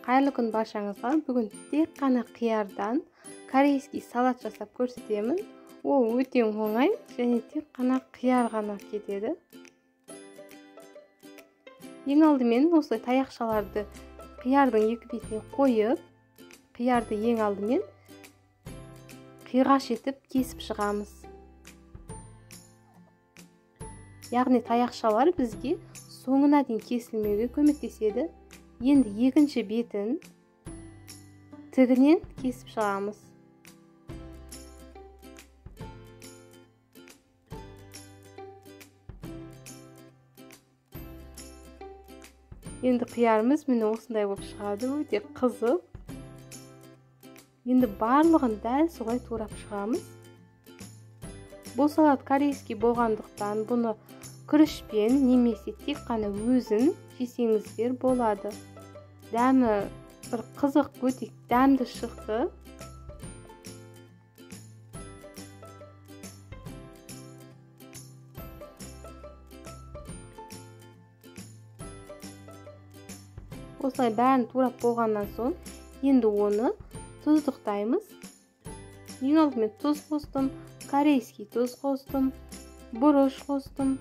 Қайырлы күн баршаңызға. Бүгін тек қана қиярдан корейский салат жасап көрсетемін. Ол өте оңай және тек қана қияр ғана кетеді. Ең алдымен осылай таяқшаларды қиярдың екі бетіне қойып, қиярды ең алдымен қиғаш етіп кесіп шығамыз. Яғни таяқшалар бізге соңына дейін кесілмеуге көмектеседі. Енді екінші бетін тігінен кесіп шығамыз. Енді қиярымыз міне осындай болып шығады, өте қызық. Енді барлығын дәл солай турап шығамыз. Бұл салат корейский болғандықтан бұны күрішпен немесе тек қана өзін жесеңіздер болады. Дәмі бір қызық, өте дәмді шықты. Осылай бәрін турап болғаннан соң, енді оны тұздықтаймыз. Ең алдымен тұз қостым, корейский тұз қостым, бұрыш қостым.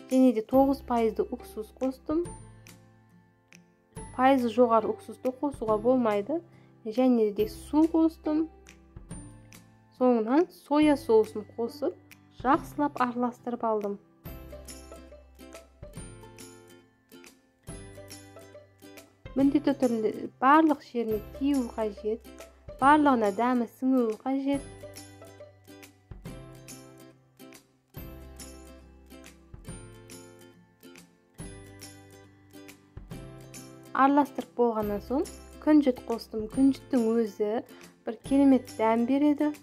Және де 9% уксус қостым. Пайызы жоғары уксусты қосуға болмайды. Және де су қостым. Соңынан соя соусын қосып, жақсылап араластырып алдым. Міндетті түрде барлық жеріне тиюі қажет. Барлығына дәмі сіңуі қажет. Араластырып болғаннан соң күнжіт қостым. Күнжіттің өзі бір керемет дәм береді.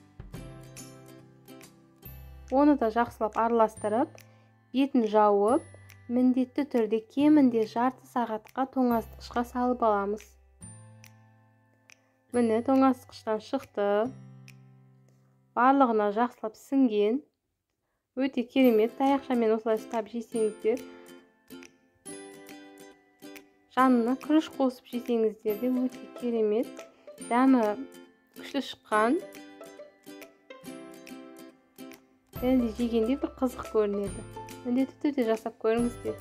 Оны да жақсылап араластырып, бетін жауып, міндетті түрде кемінде жарты сағатқа тоңазытқышқа салып аламыз. Міне тоңазытқыштан шықты. Барлығына жақсылап сіңген. Өте керемет. Таяқшамен осылай ұстап жесеңіздер, жанына күріш қосып жесеңіздер де өте керемет. Дәмі күшті шыққан. Және де жегенде бір қызық көрінеді. Міндетті түрде жасап көріңіздер.